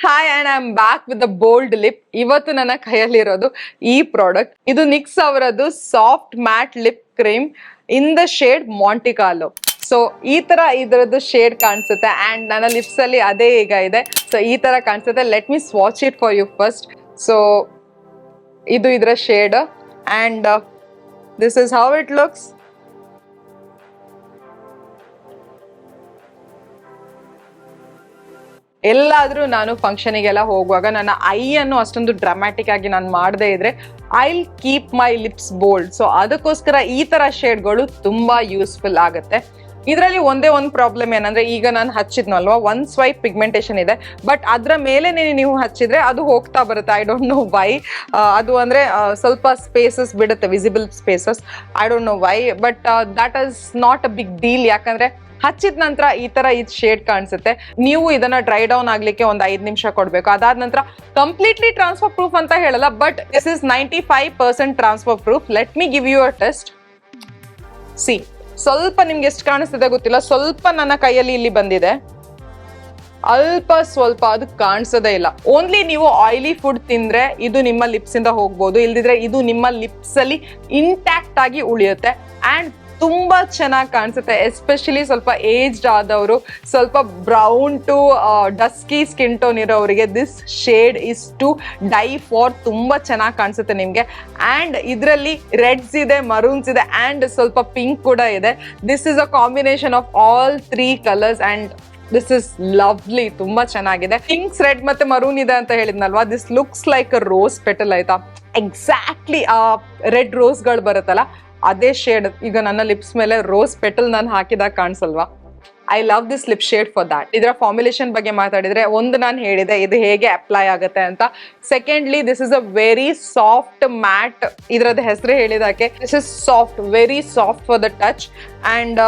Hi and I am back with the bold lip. ಇವತ್ತು ನನ್ನ ಕೈಯಲ್ಲಿರೋದು ಈ ಪ್ರಾಡಕ್ಟ್. ಇದು ನಿಕ್ಸ್ ಅವರದ್ದು soft matte lip cream in the shade Monte Carlo. So ಈ ತರ ಇದರದ್ದು ಶೇಡ್ ಕಾಣಿಸುತ್ತೆ ಅಂಡ್ ನನ್ನ ಲಿಪ್ಸ್ ಅಲ್ಲಿ ಅದೇ ಈಗ ಇದೆ. ಸೊ ಈ ತರ ಕಾಣಿಸುತ್ತೆ. Let me swatch it for you first. So ಇದು ಇದರ shade and this is how it looks. ಎಲ್ಲಾದ್ರೂ ನಾನು ಫಂಕ್ಷನಿಗೆಲ್ಲ ಹೋಗುವಾಗ ನನ್ನ ಐ ಅನ್ನು ಅಷ್ಟೊಂದು ಡ್ರಾಮ್ಯಾಟಿಕ್ ಆಗಿ ನಾನು ಮಾಡದೇ ಇದ್ರೆ I keep my lips bold. So ಅದಕ್ಕೋಸ್ಕರ ಈ ತರ ಶೇಡ್ಗಳು ತುಂಬಾ ಯೂಸ್ಫುಲ್ ಆಗುತ್ತೆ. ಇದರಲ್ಲಿ ಒಂದೇ ಒಂದು ಪ್ರಾಬ್ಲಮ್ ಏನಂದ್ರೆ, ಈಗ ನಾನು ಹಚ್ಚಿದ್ನಲ್ವಾ, ಒನ್ ಸ್ವೈಪ್ ಪಿಗ್ಮೆಂಟೇಶನ್ ಇದೆ, ಬಟ್ ಅದ್ರ ಮೇಲೆ ನೀವು ಹಚ್ಚಿದ್ರೆ ಅದು ಹೋಗ್ತಾ ಬರುತ್ತೆ. I don't know why. ಅದು ಅಂದ್ರೆ ಸ್ವಲ್ಪ ಸ್ಪೇಸಸ್ ಬಿಡುತ್ತೆ, visible spaces. I don't know why, but that is not a big deal. ಯಾಕಂದ್ರೆ ಹಚ್ಚಿದ ನಂತರ ಈ ತರ ಇದು ಶೇಡ್ ಕಾಣಿಸುತ್ತೆ. ನೀವು ಇದನ್ನ ಡ್ರೈ ಡೌನ್ ಆಗ್ಲಿಕ್ಕೆ ಒಂದು 5 ನಿಮಿಷ ಕೊಡ್ಬೇಕು. ಅದಾದ ನಂತರ ಕಂಪ್ಲೀಟ್ಲಿ ಟ್ರಾನ್ಸ್ಫರ್ ಪ್ರೂಫ್ ಅಂತ ಹೇಳಲ್ಲ, but this is 95% transfer proof. Let me give you a test. See, ಸ್ವಲ್ಪ ನಿಮ್ಗೆ ಎಷ್ಟು ಕಾಣಿಸ್ತಿದೆ ಗೊತ್ತಿಲ್ಲ, ಸ್ವಲ್ಪ ನನ್ನ ಕೈಯಲ್ಲಿ ಇಲ್ಲಿ ಬಂದಿದೆ, ಅಲ್ಪ ಸ್ವಲ್ಪ, ಅದು ಕಾಣಿಸೋದೇ ಇಲ್ಲ. ಓನ್ಲಿ ನೀವು ಆಯಿಲಿ ಫುಡ್ ತಿಂದ್ರೆ ಇದು ನಿಮ್ಮ ಲಿಪ್ಸ್ ಇಂದ ಹೋಗ್ಬೋದು, ಇಲ್ದಿದ್ರೆ ಇದು ನಿಮ್ಮ ಲಿಪ್ಸ್ ಅಲ್ಲಿ ಇಂಟ್ಯಾಕ್ಟ್ ಆಗಿ ಉಳಿಯುತ್ತೆ ಅಂಡ್ ತುಂಬಾ ಚೆನ್ನಾಗಿ ಕಾಣಿಸುತ್ತೆ. ಎಸ್ಪೆಷಲಿ ಸ್ವಲ್ಪ ಏಜ್ಡ್ ಆದವರು, ಸ್ವಲ್ಪ brown to dusky skin tone ಇರೋವರಿಗೆ this shade is to die for. ತುಂಬಾ ಚೆನ್ನಾಗಿ ಕಾಣಿಸುತ್ತೆ ನಿಮ್ಗೆ. ಅಂಡ್ ಇದರಲ್ಲಿ ರೆಡ್ಸ್ ಇದೆ, ಮರೂನ್ಸ್ ಇದೆ ಅಂಡ್ ಸ್ವಲ್ಪ ಪಿಂಕ್ ಕೂಡ ಇದೆ. This is a combination of all 3 colours and this is lovely. ತುಂಬಾ ಚೆನ್ನಾಗಿದೆ. ಪಿಂಕ್ಸ್, ರೆಡ್ ಮತ್ತೆ ಮರೂನ್ ಇದೆ ಅಂತ ಹೇಳಿದ್ನಲ್ವಾ, this looks like a rose petal. ಆಯ್ತಾ, ಎಕ್ಸಾಕ್ಟ್ಲಿ ಆ ರೆಡ್ ರೋಸ್ಗಳು ಬರುತ್ತಲ್ಲ ಅದೇ ಶೇಡ್ ಈಗ ನನ್ನ ಲಿಪ್ಸ್ ಮೇಲೆ ರೋಸ್ ಪೆಟಲ್ ನಾನು ಹಾಕಿದಾಗ ಕಾಣಿಸಲ್ವಾ. I love this lip shade for that. ಇದರ ಫಾರ್ಮುಲೇಷನ್ ಬಗ್ಗೆ ಮಾತಾಡಿದ್ರೆ, ಒಂದು ನಾನು ಹೇಳಿದೆ ಇದು ಹೇಗೆ ಅಪ್ಲೈ ಆಗುತ್ತೆ ಅಂತ. Secondly, this is a very soft matte. ಇದರದ ಹೆಸರು ಹೇಳಿದಾಕೆ this is soft, very soft for the touch and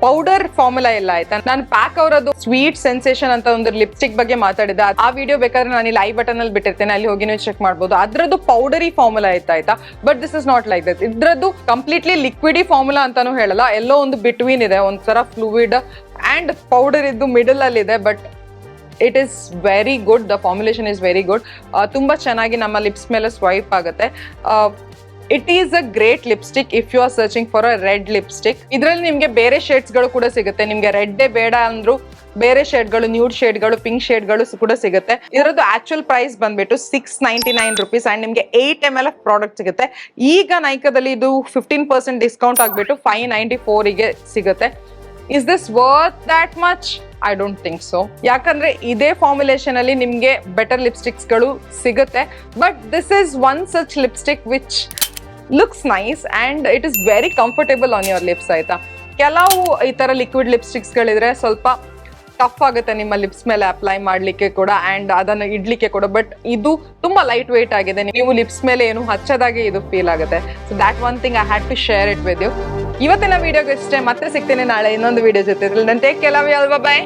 powder formula ಎಲ್ಲ ಆಯ್ತಾ. ನಾನು ಪ್ಯಾಕ್ ಅವರದ್ದು ಸ್ವೀಟ್ ಸೆನ್ಸೇಷನ್ ಅಂತ ಒಂದು ಲಿಪ್ಸ್ಟಿಕ್ ಬಗ್ಗೆ ಮಾತಾಡಿದೆ. ಆ ವಿಡಿಯೋ ಬೇಕಾದ್ರೆ ನಾನು ಇಲ್ಲಿ ಐ ಬಟನ್ ಅಲ್ಲಿ ಬಿಟ್ಟಿರ್ತೇನೆ, ಅಲ್ಲಿ ಹೋಗಿ ನೀವು ಚೆಕ್ ಮಾಡ್ಬೋದು. ಅದ್ರದ್ದು ಪೌಡರಿ ಫಾರ್ಮುಲಾ ಆಯ್ತಾ, but this is not like this. ಇದ್ರದ್ದು ಕಂಪ್ಲೀಟ್ಲಿ ಲಿಕ್ವಿಡಿ ಫಾರ್ಮುಲಾ ಅಂತಾನು ಹೇಳಲ್ಲ, ಎಲ್ಲೋ ಒಂದು ಬಿಟ್ವೀನ್ ಇದೆ, ಒಂಥರ ಫ್ಲೂಯಿಡ್ ಅಂಡ್ ಪೌಡರ್ ಇದ್ದು ಮಿಡಲ್ ಅಲ್ಲಿ ಇದೆ. But it is very good. The formulation is very good. ತುಂಬಾ ಚೆನ್ನಾಗಿ ನಮ್ಮ ಲಿಪ್ಸ್ ಮೇಲೆ ಸ್ವೈಪ್ ಆಗುತ್ತೆ. It is a great lipstick if you are searching for a red lipstick. ಇದರಲ್ಲಿ ನಿಮ್ಗೆ ಬೇರೆ ಶೇಡ್ಸ್ಗಳು ಕೂಡ ಸಿಗುತ್ತೆ. ನಿಮ್ಗೆ ರೆಡ್ಡೇ ಬೇಡ ಅಂದ್ರು ಬೇರೆ ಶೇಡ್ಗಳು, ನ್ಯೂಡ್ ಶೇಡ್ಗಳು, ಪಿಂಕ್ ಶೇಡ್ಗಳು ಕೂಡ ಸಿಗುತ್ತೆ. ಇದರದ್ದು ಆಕ್ಚುಯಲ್ ಪ್ರೈಸ್ ಬಂದ್ಬಿಟ್ಟು 699 ರುಪೀಸ್ ಅಂಡ್ ನಿಮ್ಗೆ 8 ml ಆಫ್ ಪ್ರಾಡಕ್ಟ್ ಸಿಗುತ್ತೆ. ಈಗ ನೈಕಾದಲ್ಲಿ ಇದು 15% ಡಿಸ್ಕೌಂಟ್ ಆಗ್ಬಿಟ್ಟು 594 ಗೆ ಸಿಗುತ್ತೆ. Is this worth that much? I don't think so. ಯಾಕಂದ್ರೆ ಇದೇ ಫಾರ್ಮುಲೇಷನ್ ಅಲ್ಲಿ ನಿಮ್ಗೆ ಬೆಟರ್ ಲಿಪ್ಸ್ಟಿಕ್ಸ್ ಗಳು ಸಿಗುತ್ತೆ. But this is one such lipstick which looks nice and it is very comfortable on your lips. ಆಯ್ತಾ, ಕೆಲವು ಈ ತರ ಲಿಕ್ವಿಡ್ ಲಿಪ್ಸ್ಟಿಕ್ಸ್ ಗಳಿದ್ರೆ ಸ್ವಲ್ಪ ಟಫ್ ಆಗುತ್ತೆ ನಿಮ್ಮ ಲಿಪ್ಸ್ ಮೇಲೆ ಅಪ್ಲೈ ಮಾಡ್ಲಿಕ್ಕೆ ಕೂಡ ಅಂಡ್ ಅದನ್ನು ಇಡ್ಲಿಕ್ಕೆ ಕೂಡ. ಬಟ್ ಇದು ತುಂಬಾ ಲೈಟ್ ವೇಟ್ ಆಗಿದೆ, ನೀವು ಲಿಪ್ಸ್ ಮೇಲೆ ಏನು ಹಚ್ಚದಾಗೆ ಇದು ಫೀಲ್ ಆಗುತ್ತೆ. So that one thing I had to share it with you. ಇವತ್ತಿನ ವಿಡಿಯೋಗೆ ಇಷ್ಟೇ. ಮತ್ತೆ ಸಿಗ್ತೇನೆ ನಾಳೆ ಇನ್ನೊಂದು ವಿಡಿಯೋ ಜೊತೆ. Take care, love you all, by.